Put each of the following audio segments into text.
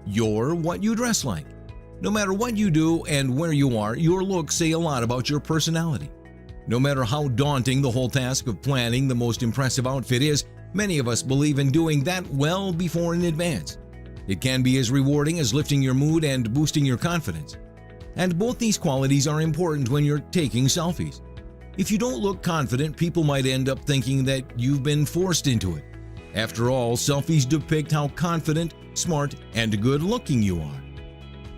You're what you dress like. No matter what you do and where you are, your looks say a lot about your personality. No matter how daunting the whole task of planning the most impressive outfit is, many of us believe in doing that well before in advance. It can be as rewarding as lifting your mood and boosting your confidence. And both these qualities are important when you're taking selfies. If you don't look confident, people might end up thinking that you've been forced into it. After all, selfies depict how confident, smart, and good-looking you are.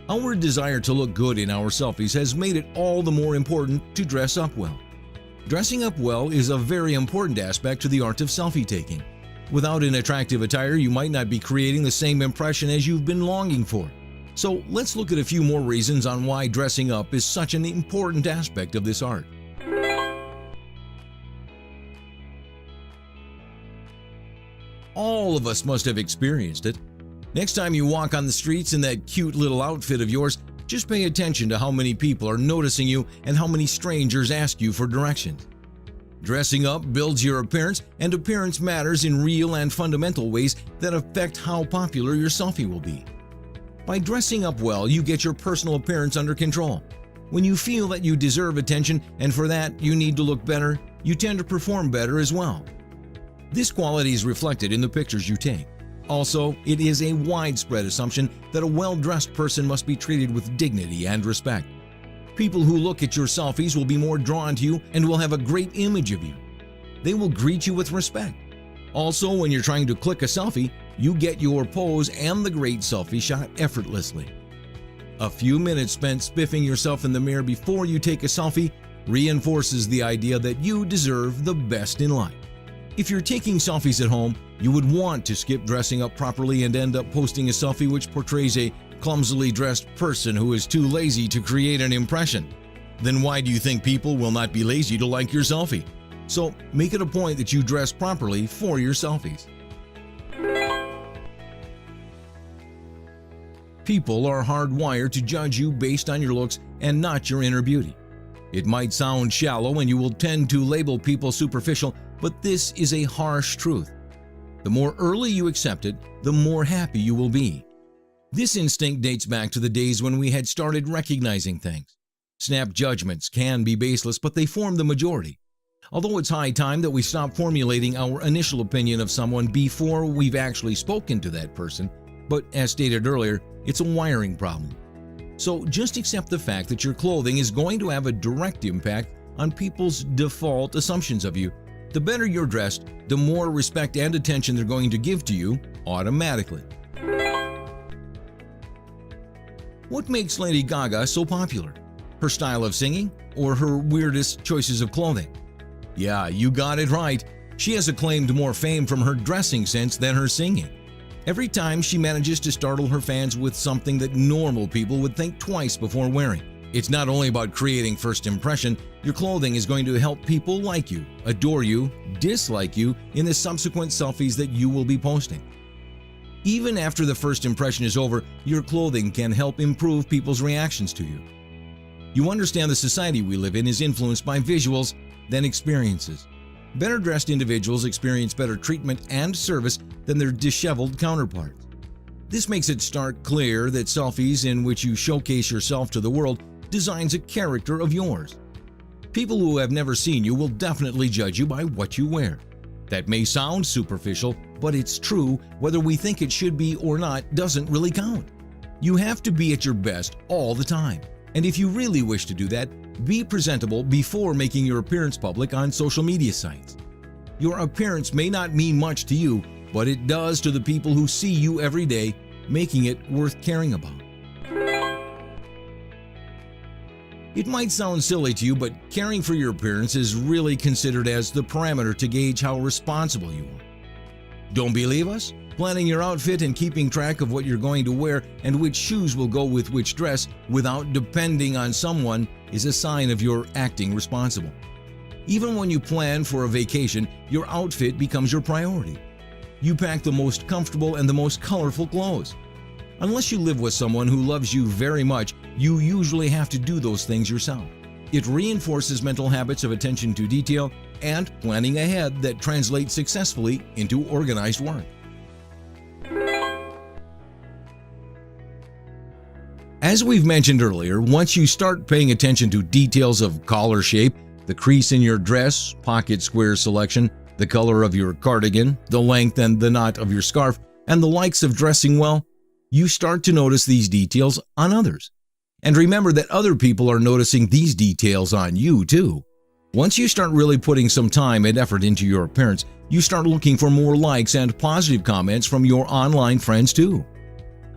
Our desire to look good in our selfies has made it all the more important to dress up well. Dressing up well is a very important aspect to the art of selfie taking. Without an attractive attire, you might not be creating the same impression as you've been longing for. So let's look at a few more reasons on why dressing up is such an important aspect of this art. All of us must have experienced it. Next time you walk on the streets in that cute little outfit of yours, just pay attention to how many people are noticing you and how many strangers ask you for directions. Dressing up builds your appearance, and appearance matters in real and fundamental ways that affect how popular your selfie will be. By dressing up well, you get your personal appearance under control. When you feel that you deserve attention and for that you need to look better, you tend to perform better as well. This quality is reflected in the pictures you take. Also, it is a widespread assumption that a well-dressed person must be treated with dignity and respect. People who look at your selfies will be more drawn to you and will have a great image of you. They will greet you with respect. Also, when you're trying to click a selfie, you get your pose and the great selfie shot effortlessly. A few minutes spent spiffing yourself in the mirror before you take a selfie reinforces the idea that you deserve the best in life. If you're taking selfies at home, you would want to skip dressing up properly and end up posting a selfie which portrays a clumsily dressed person who is too lazy to create an impression. Then why do you think people will not be lazy to like your selfie? So make it a point that you dress properly for your selfies. People are hardwired to judge you based on your looks and not your inner beauty. It might sound shallow and you will tend to label people superficial, but this is a harsh truth. The more early you accept it, the more happy you will be. This instinct dates back to the days when we had started recognizing things. Snap judgments can be baseless, but they form the majority. Although it's high time that we stop formulating our initial opinion of someone before we've actually spoken to that person, but as stated earlier, it's a wiring problem. So just accept the fact that your clothing is going to have a direct impact on people's default assumptions of you. The better you're dressed, the more respect and attention they're going to give to you automatically. What makes Lady Gaga so popular? Her style of singing or her weirdest choices of clothing? Yeah, you got it right. She has acclaimed more fame from her dressing sense than her singing. Every time she manages to startle her fans with something that normal people would think twice before wearing. It's not only about creating first impression, your clothing is going to help people like you, adore you, dislike you in the subsequent selfies that you will be posting. Even after the first impression is over, your clothing can help improve people's reactions to you. You understand the society we live in is influenced by visuals than experiences. Better dressed individuals experience better treatment and service than their disheveled counterparts. This makes it stark clear that selfies in which you showcase yourself to the world designs a character of yours. People who have never seen you will definitely judge you by what you wear. That may sound superficial, but it's true. Whether we think it should be or not doesn't really count. You have to be at your best all the time. And if you really wish to do that, be presentable before making your appearance public on social media sites. Your appearance may not mean much to you, but it does to the people who see you every day, making it worth caring about. It might sound silly to you, but caring for your appearance is really considered as the parameter to gauge how responsible you are. Don't believe us? Planning your outfit and keeping track of what you're going to wear and which shoes will go with which dress without depending on someone is a sign of your acting responsible. Even when you plan for a vacation, your outfit becomes your priority. You pack the most comfortable and the most colorful clothes. Unless you live with someone who loves you very much, you usually have to do those things yourself. It reinforces mental habits of attention to detail and planning ahead that translate successfully into organized work. As we've mentioned earlier, once you start paying attention to details of collar shape, the crease in your dress, pocket square selection, the color of your cardigan, the length and the knot of your scarf, and the likes of dressing well, you start to notice these details on others. And remember that other people are noticing these details on you too. Once you start really putting some time and effort into your appearance, you start looking for more likes and positive comments from your online friends too.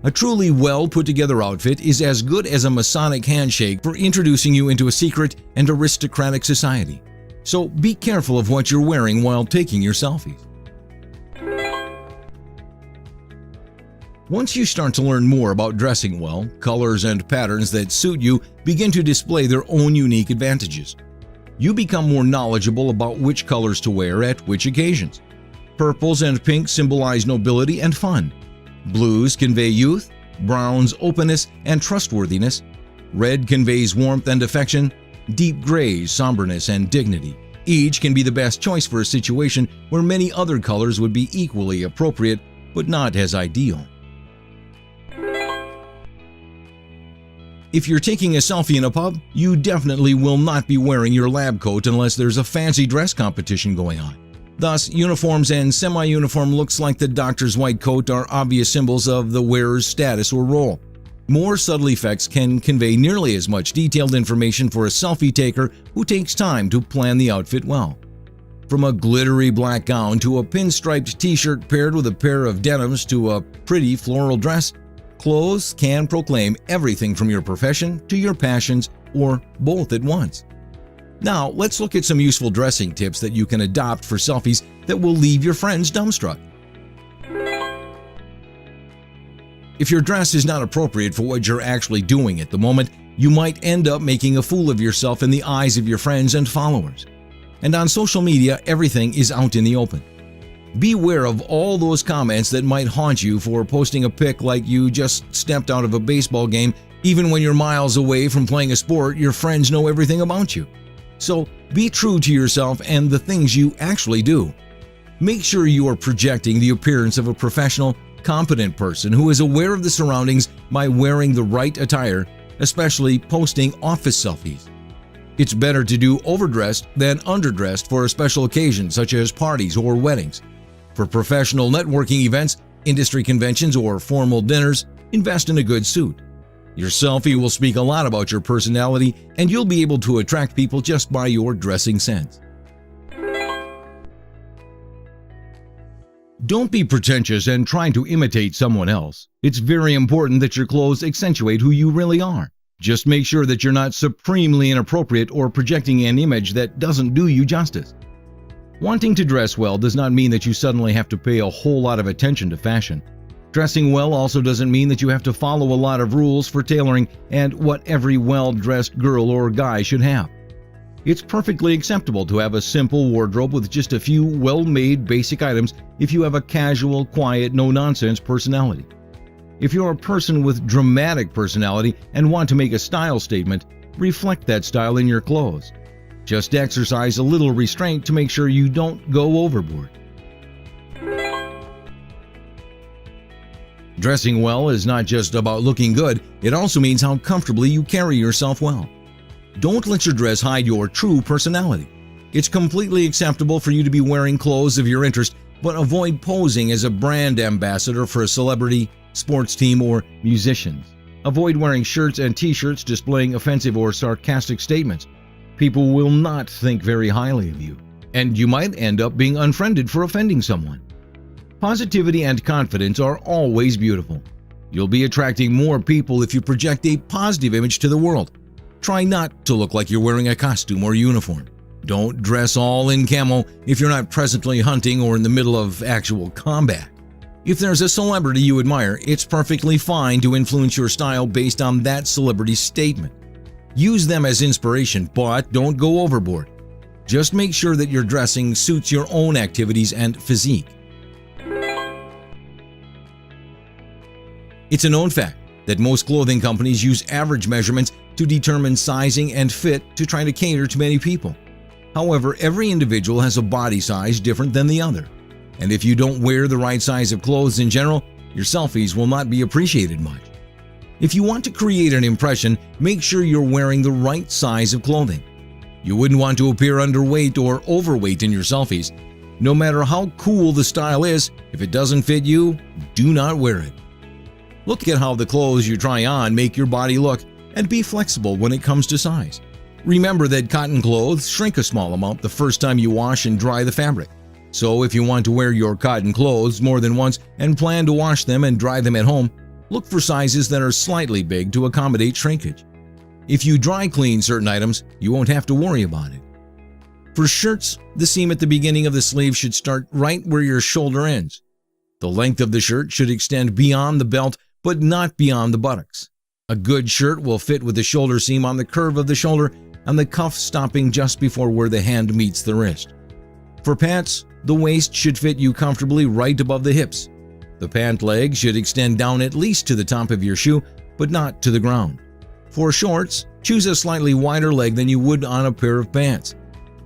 A truly well put together outfit is as good as a Masonic handshake for introducing you into a secret and aristocratic society. So be careful of what you're wearing while taking your selfies. Once you start to learn more about dressing well, colors and patterns that suit you begin to display their own unique advantages. You become more knowledgeable about which colors to wear at which occasions. Purples and pinks symbolize nobility and fun. Blues convey youth, browns openness and trustworthiness, red conveys warmth and affection, deep grays somberness and dignity. Each can be the best choice for a situation where many other colors would be equally appropriate but not as ideal. If you're taking a selfie in a pub, you definitely will not be wearing your lab coat unless there's a fancy dress competition going on. Thus, uniforms and semi-uniform looks like the doctor's white coat are obvious symbols of the wearer's status or role. More subtle effects can convey nearly as much detailed information for a selfie taker who takes time to plan the outfit well. From a glittery black gown to a pinstriped t-shirt paired with a pair of denims to a pretty floral dress, clothes can proclaim everything from your profession to your passions or both at once. Now, let's look at some useful dressing tips that you can adopt for selfies that will leave your friends dumbstruck. If your dress is not appropriate for what you're actually doing at the moment, you might end up making a fool of yourself in the eyes of your friends and followers. And on social media, everything is out in the open. Beware of all those comments that might haunt you for posting a pic like you just stepped out of a baseball game. Even when you're miles away from playing a sport, your friends know everything about you. So be true to yourself and the things you actually do. Make sure you are projecting the appearance of a professional, competent person who is aware of the surroundings by wearing the right attire, especially posting office selfies. It's better to do overdressed than underdressed for a special occasion such as parties or weddings. For professional networking events, industry conventions, or formal dinners, invest in a good suit. Your selfie will speak a lot about your personality, and you'll be able to attract people just by your dressing sense. Don't be pretentious and trying to imitate someone else. It's very important that your clothes accentuate who you really are. Just make sure that you're not supremely inappropriate or projecting an image that doesn't do you justice. Wanting to dress well does not mean that you suddenly have to pay a whole lot of attention to fashion. Dressing well also doesn't mean that you have to follow a lot of rules for tailoring and what every well-dressed girl or guy should have. It's perfectly acceptable to have a simple wardrobe with just a few well-made basic items if you have a casual, quiet, no-nonsense personality. If you're a person with dramatic personality and want to make a style statement, reflect that style in your clothes. Just exercise a little restraint to make sure you don't go overboard. Dressing well is not just about looking good, it also means how comfortably you carry yourself well. Don't let your dress hide your true personality. It's completely acceptable for you to be wearing clothes of your interest, but avoid posing as a brand ambassador for a celebrity, sports team, or musicians. Avoid wearing shirts and t-shirts displaying offensive or sarcastic statements. People will not think very highly of you, and you might end up being unfriended for offending someone. Positivity and confidence are always beautiful. You'll be attracting more people if you project a positive image to the world. Try not to look like you're wearing a costume or uniform. Don't dress all in camo if you're not presently hunting or in the middle of actual combat. If there's a celebrity you admire, it's perfectly fine to influence your style based on that celebrity's statement. Use them as inspiration, but don't go overboard. Just make sure that your dressing suits your own activities and physique. It's a known fact that most clothing companies use average measurements to determine sizing and fit to try to cater to many people. However, every individual has a body size different than the other. And if you don't wear the right size of clothes in general, your selfies will not be appreciated much. If you want to create an impression, make sure you're wearing the right size of clothing. You wouldn't want to appear underweight or overweight in your selfies. No matter how cool the style is, if it doesn't fit you, do not wear it. Look at how the clothes you try on make your body look, and be flexible when it comes to size. Remember that cotton clothes shrink a small amount the first time you wash and dry the fabric. So if you want to wear your cotton clothes more than once and plan to wash them and dry them at home, look for sizes that are slightly big to accommodate shrinkage. If you dry clean certain items, you won't have to worry about it. For shirts, the seam at the beginning of the sleeve should start right where your shoulder ends. The length of the shirt should extend beyond the belt, but not beyond the buttocks. A good shirt will fit with the shoulder seam on the curve of the shoulder and the cuff stopping just before where the hand meets the wrist. For pants, the waist should fit you comfortably right above the hips. The pant leg should extend down at least to the top of your shoe, but not to the ground. For shorts, choose a slightly wider leg than you would on a pair of pants.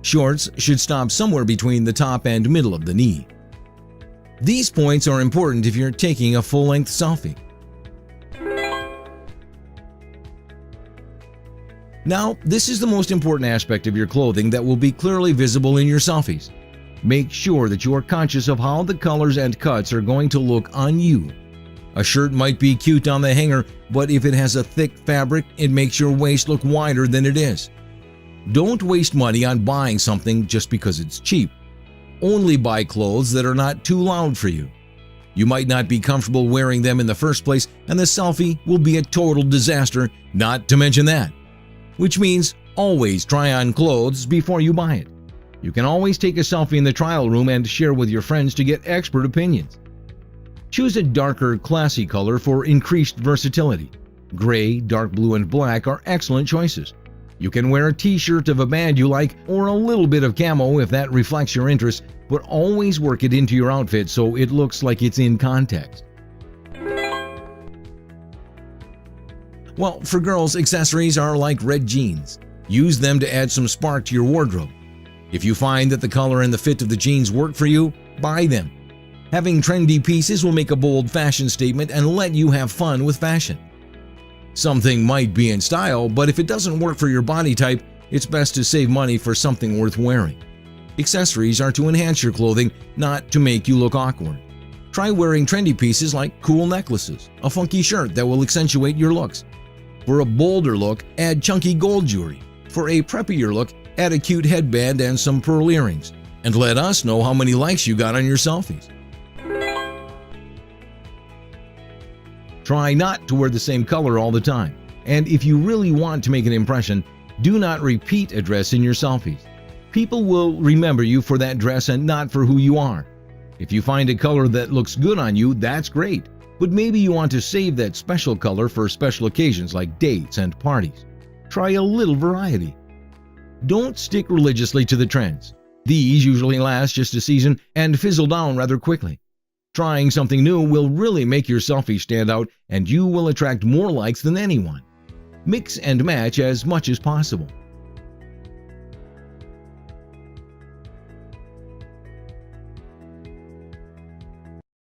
Shorts should stop somewhere between the top and middle of the knee. These points are important if you're taking a full-length selfie. Now, this is the most important aspect of your clothing that will be clearly visible in your selfies. Make sure that you are conscious of how the colors and cuts are going to look on you. A shirt might be cute on the hanger, but if it has a thick fabric, it makes your waist look wider than it is. Don't waste money on buying something just because it's cheap. Only buy clothes that are not too loud for you. You might not be comfortable wearing them in the first place, and the selfie will be a total disaster, not to mention that. Which means always try on clothes before you buy it. You can always take a selfie in the trial room and share with your friends to get expert opinions. Choose a darker, classy color for increased versatility. Gray, dark blue, and black are excellent choices. You can wear a t-shirt of a band you like or a little bit of camo if that reflects your interest, but always work it into your outfit so it looks like it's in context. Well, for girls, accessories are like red jeans. Use them to add some spark to your wardrobe. If you find that the color and the fit of the jeans work for you, buy them. Having trendy pieces will make a bold fashion statement and let you have fun with fashion. Something might be in style, but if it doesn't work for your body type, it's best to save money for something worth wearing. Accessories are to enhance your clothing, not to make you look awkward. Try wearing trendy pieces like cool necklaces, a funky shirt that will accentuate your looks. For a bolder look, add chunky gold jewelry. For a preppier look, add a cute headband and some pearl earrings. And let us know how many likes you got on your selfies. Try not to wear the same color all the time. And if you really want to make an impression, do not repeat a dress in your selfies. People will remember you for that dress and not for who you are. If you find a color that looks good on you, that's great. But maybe you want to save that special color for special occasions like dates and parties. Try a little variety. Don't stick religiously to the trends. These usually last just a season and fizzle down rather quickly. Trying something new will really make your selfie stand out, and you will attract more likes than anyone. Mix and match as much as possible.